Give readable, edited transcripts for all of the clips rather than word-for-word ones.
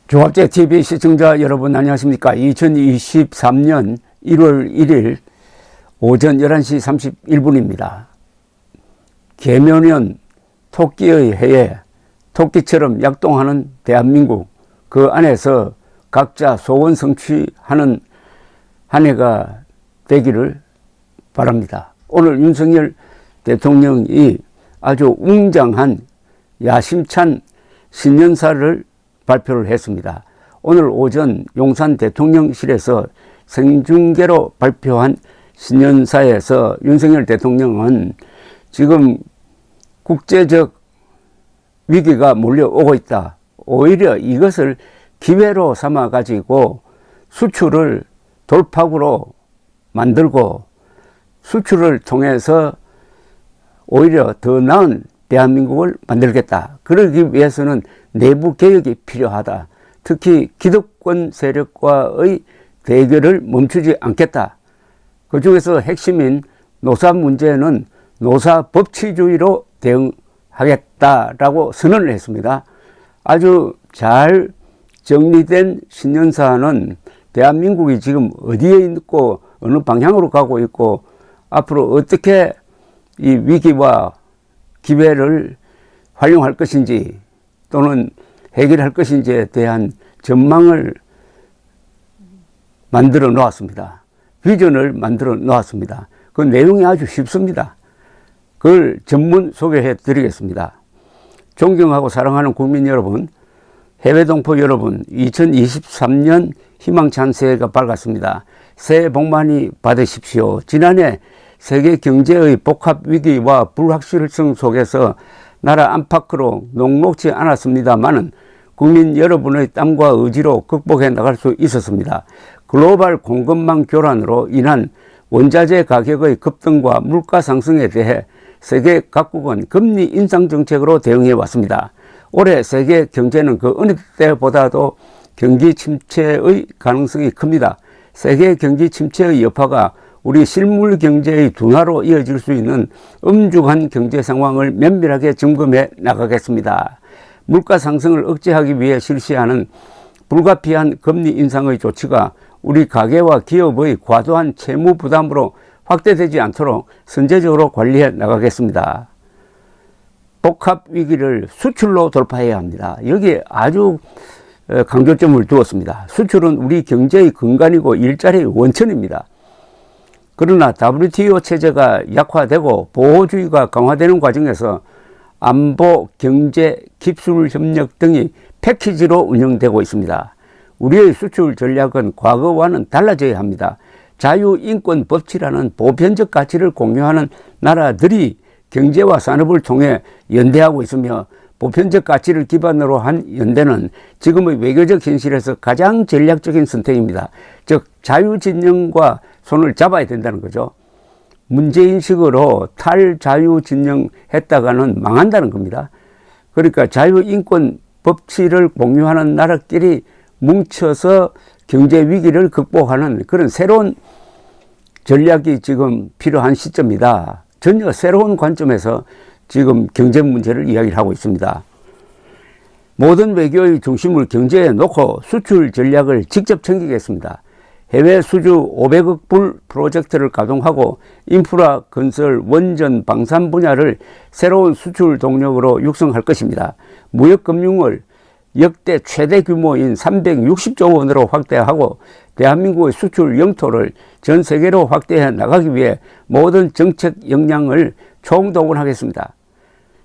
종합제TV 시청자 여러분 안녕하십니까. 2023년 1월 1일 오전 11시 31분입니다. 개묘년 토끼의 해에 토끼처럼 약동하는 대한민국, 그 안에서 각자 소원 성취하는 한 해가 되기를 바랍니다. 오늘 윤석열 대통령이 아주 웅장한 야심찬 신년사를 발표를 했습니다. 오늘 오전 용산 대통령실에서 생중계로 발표한 신년사에서 윤석열 대통령은 지금 국제적 위기가 몰려오고 있다. 오히려 이것을 기회로 삼아 가지고 수출을 돌파구로 만들고 수출을 통해서 오히려 더 나은 대한민국을 만들겠다. 그러기 위해서는 내부 개혁이 필요하다. 특히 기득권 세력과의 대결을 멈추지 않겠다. 그 중에서 핵심인 노사 문제는 노사 법치주의로 대응하겠다라고 선언을 했습니다. 아주 잘 정리된 신년사는 대한민국이 지금 어디에 있고 어느 방향으로 가고 있고 앞으로 어떻게 이 위기와 기회를 활용할 것인지 또는 해결할 것인지에 대한 전망을 만들어 놓았습니다. 비전을 만들어 놓았습니다. 그 내용이 아주 쉽습니다. 그걸 전문 소개해 드리겠습니다. 존경하고 사랑하는 국민 여러분, 해외 동포 여러분, 2023년 희망찬 새해가 밝았습니다. 새해 복 많이 받으십시오. 지난해 세계 경제의 복합 위기와 불확실성 속에서 나라 안팎으로 녹록지 않았습니다만은 국민 여러분의 땀과 의지로 극복해 나갈 수 있었습니다. 글로벌 공급망 교란으로 인한 원자재 가격의 급등과 물가 상승에 대해 세계 각국은 금리 인상 정책으로 대응해 왔습니다. 올해 세계 경제는 그 어느 때보다도 경기 침체의 가능성이 큽니다. 세계 경기 침체의 여파가 우리 실물 경제의 둔화로 이어질 수 있는 엄중한 경제 상황을 면밀하게 점검해 나가겠습니다. 물가 상승을 억제하기 위해 실시하는 불가피한 금리 인상의 조치가 우리 가계와 기업의 과도한 채무 부담으로 확대되지 않도록 선제적으로 관리해 나가겠습니다. 복합 위기를 수출로 돌파해야 합니다. 여기에 아주 강조점을 두었습니다. 수출은 우리 경제의 근간이고 일자리의 원천입니다. 그러나 WTO 체제가 약화되고 보호주의가 강화되는 과정에서 안보, 경제, 기술 협력 등이 패키지로 운영되고 있습니다. 우리의 수출 전략은 과거와는 달라져야 합니다. 자유인권 법치라는 보편적 가치를 공유하는 나라들이 경제와 산업을 통해 연대하고 있으며 보편적 가치를 기반으로 한 연대는 지금의 외교적 현실에서 가장 전략적인 선택입니다. 즉 자유진영과 손을 잡아야 된다는 거죠. 문제인식으로 탈자유진영했다가는 망한다는 겁니다. 그러니까 자유인권 법치를 공유하는 나라끼리 뭉쳐서 경제 위기를 극복하는 그런 새로운 전략이 지금 필요한 시점이다. 전혀 새로운 관점에서 지금 경제 문제를 이야기하고 있습니다. 모든 외교의 중심을 경제에 놓고 수출 전략을 직접 챙기겠습니다. 해외 수주 500억 불 프로젝트를 가동하고 인프라, 건설, 원전, 방산 분야를 새로운 수출 동력으로 육성할 것입니다. 무역금융을 역대 최대 규모인 360조 원으로 확대하고 대한민국의 수출 영토를 전 세계로 확대해 나가기 위해 모든 정책 역량을 총동원하겠습니다.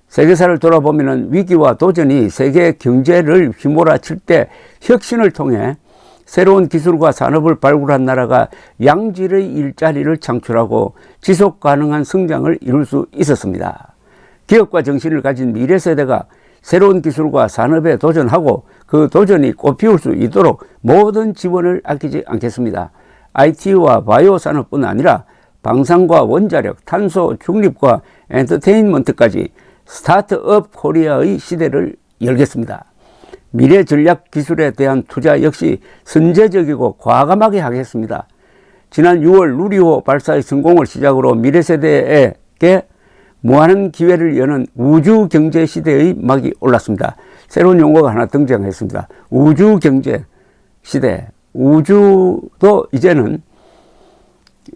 세계사를 돌아보면 위기와 도전이 세계 경제를 휘몰아칠 때 혁신을 통해 새로운 기술과 산업을 발굴한 나라가 양질의 일자리를 창출하고 지속 가능한 성장을 이룰 수 있었습니다. 기업가 정신을 가진 미래 세대가 새로운 기술과 산업에 도전하고 그 도전이 꽃피울 수 있도록 모든 지원을 아끼지 않겠습니다. IT와 바이오 산업뿐 아니라 방산과 원자력, 탄소 중립과 엔터테인먼트까지 스타트업 코리아의 시대를 열겠습니다. 미래 전략 기술에 대한 투자 역시 선제적이고 과감하게 하겠습니다. 지난 6월 누리호 발사의 성공을 시작으로 미래 세대에게 무한한 기회를 여는 우주 경제 시대의 막이 올랐습니다. 새로운 용어가 하나 등장했습니다. 우주 경제 시대. 우주도 이제는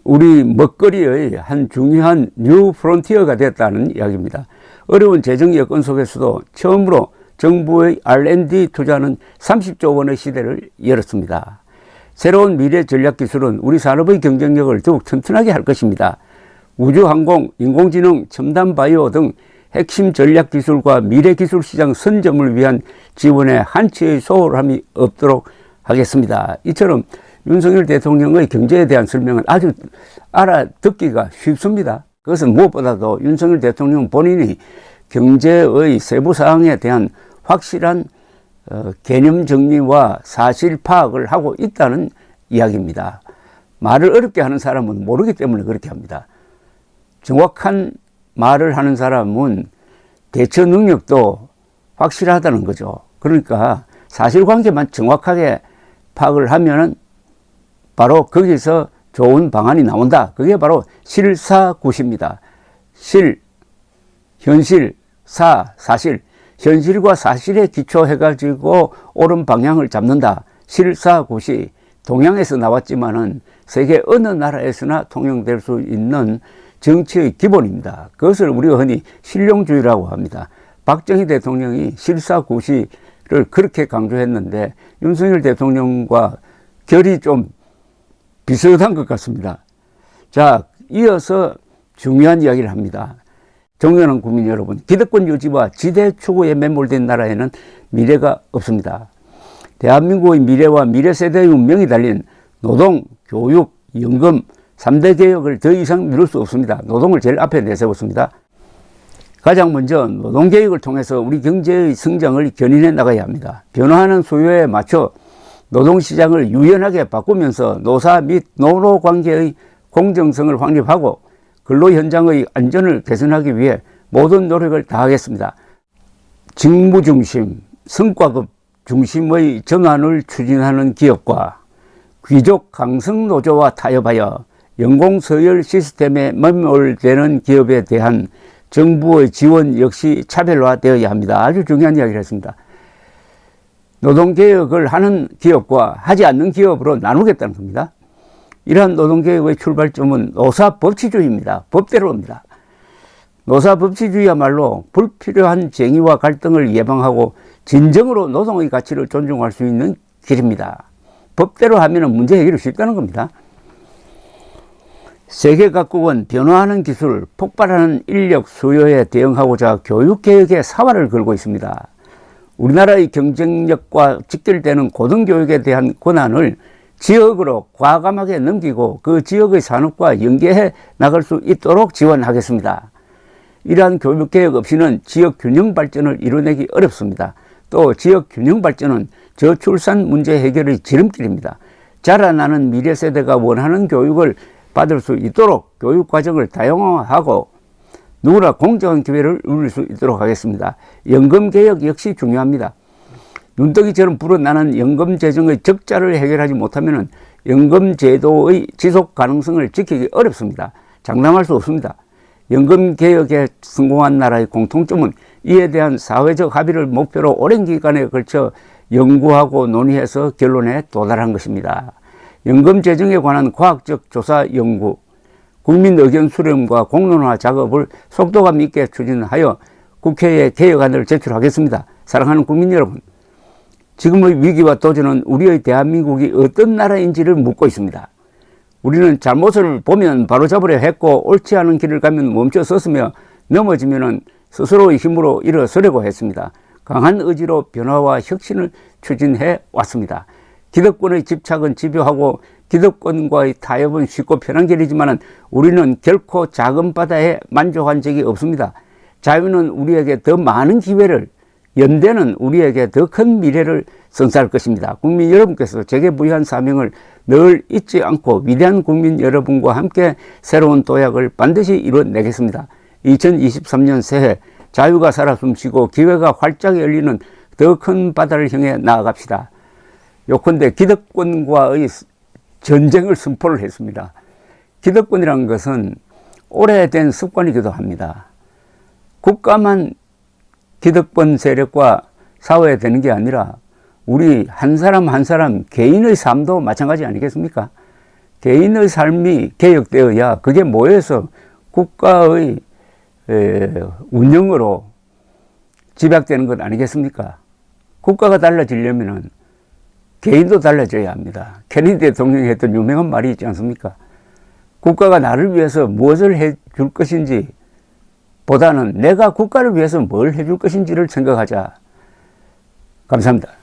우리 먹거리의 한 중요한 뉴 프론티어가 됐다는 이야기입니다. 어려운 재정 여건 속에서도 처음으로 정부의 R&D 투자는 30조 원의 시대를 열었습니다. 새로운 미래 전략 기술은 우리 산업의 경쟁력을 더욱 튼튼하게 할 것입니다. 우주항공, 인공지능, 첨단 바이오 등 핵심 전략 기술과 미래 기술 시장 선점을 위한 지원에 한치의 소홀함이 없도록 하겠습니다. 이처럼 윤석열 대통령의 경제에 대한 설명은 아주 알아듣기가 쉽습니다. 그것은 무엇보다도 윤석열 대통령 본인이 경제의 세부 사항에 대한 확실한 개념 정리와 사실 파악을 하고 있다는 이야기입니다. 말을 어렵게 하는 사람은 모르기 때문에 그렇게 합니다. 정확한 말을 하는 사람은 대처 능력도 확실하다는 거죠. 그러니까 사실관계만 정확하게 파악을 하면은 바로 거기서 좋은 방안이 나온다. 그게 바로 실사구시입니다. 실, 현실, 사실. 현실과 사실에 기초해가지고 옳은 방향을 잡는다. 실사구시. 동양에서 나왔지만은 세계 어느 나라에서나 통용될 수 있는 정치의 기본입니다. 그것을 우리가 흔히 실용주의라고 합니다. 박정희 대통령이 실사구시를 그렇게 강조했는데 윤석열 대통령과 결이 좀 비슷한 것 같습니다. 자, 이어서 중요한 이야기를 합니다. 존경하는 국민 여러분, 기득권 유지와 지대 추구에 매몰된 나라에는 미래가 없습니다. 대한민국의 미래와 미래 세대의 운명이 달린 노동, 교육, 연금 3대 개혁을 더 이상 미룰 수 없습니다. 노동을 제일 앞에 내세웠습니다. 가장 먼저 노동개혁을 통해서 우리 경제의 성장을 견인해 나가야 합니다. 변화하는 수요에 맞춰 노동시장을 유연하게 바꾸면서 노사 및 노노관계의 공정성을 확립하고 근로현장의 안전을 개선하기 위해 모든 노력을 다하겠습니다. 직무중심, 성과급 중심의 전환을 추진하는 기업과 귀족 강성노조와 타협하여 연공서열 시스템에 매몰되는 기업에 대한 정부의 지원 역시 차별화되어야 합니다. 아주 중요한 이야기를 했습니다. 노동개혁을 하는 기업과 하지 않는 기업으로 나누겠다는 겁니다. 이러한 노동개혁의 출발점은 노사법치주의입니다. 법대로입니다. 노사법치주의야말로 불필요한 쟁의와 갈등을 예방하고 진정으로 노동의 가치를 존중할 수 있는 길입니다. 법대로 하면 문제 해결이 쉽다는 겁니다. 세계 각국은 변화하는 기술, 폭발하는 인력 수요에 대응하고자 교육개혁에 사활을 걸고 있습니다. 우리나라의 경쟁력과 직결되는 고등교육에 대한 권한을 지역으로 과감하게 넘기고 그 지역의 산업과 연계해 나갈 수 있도록 지원하겠습니다. 이러한 교육개혁 없이는 지역 균형 발전을 이뤄내기 어렵습니다. 또 지역 균형 발전은 저출산 문제 해결의 지름길입니다. 자라나는 미래 세대가 원하는 교육을 받을 수 있도록 교육과정을 다양화하고 누구나 공정한 기회를 누릴 수 있도록 하겠습니다. 연금개혁 역시 중요합니다. 눈덩이처럼 불어나는 연금 재정의 적자를 해결하지 못하면 연금제도의 지속 가능성을 지키기 어렵습니다. 장담할 수 없습니다. 연금개혁에 성공한 나라의 공통점은 이에 대한 사회적 합의를 목표로 오랜 기간에 걸쳐 연구하고 논의해서 결론에 도달한 것입니다. 연금 재정에 관한 과학적 조사 연구, 국민 의견 수렴과 공론화 작업을 속도감 있게 추진하여 국회에 개혁안을 제출하겠습니다. 사랑하는 국민 여러분, 지금의 위기와 도전은 우리의 대한민국이 어떤 나라인지를 묻고 있습니다. 우리는 잘못을 보면 바로잡으려 했고 옳지 않은 길을 가면 멈춰 섰으며 넘어지면 스스로의 힘으로 일어서려고 했습니다. 강한 의지로 변화와 혁신을 추진해 왔습니다. 기득권의 집착은 집요하고 기득권과의 타협은 쉽고 편한 길이지만 우리는 결코 작은 바다에 만족한 적이 없습니다. 자유는 우리에게 더 많은 기회를, 연대는 우리에게 더 큰 미래를 선사할 것입니다. 국민 여러분께서 제게 부여한 사명을 늘 잊지 않고 위대한 국민 여러분과 함께 새로운 도약을 반드시 이뤄내겠습니다. 2023년 새해 자유가 살아 숨쉬고 기회가 활짝 열리는 더 큰 바다를 향해 나아갑시다. 요컨대 기득권과의 전쟁을 선포를 했습니다. 기득권이라는 것은 오래된 습관이기도 합니다. 국가만 기득권 세력과 싸워야 되는 게 아니라 우리 한 사람 한 사람 개인의 삶도 마찬가지 아니겠습니까? 개인의 삶이 개혁되어야 그게 모여서 국가의 운영으로 집약되는 것 아니겠습니까? 국가가 달라지려면 개인도 달라져야 합니다. 케네디 대통령이 했던 유명한 말이 있지 않습니까? 국가가 나를 위해서 무엇을 해줄 것인지 보다는 내가 국가를 위해서 뭘 해줄 것인지를 생각하자. 감사합니다.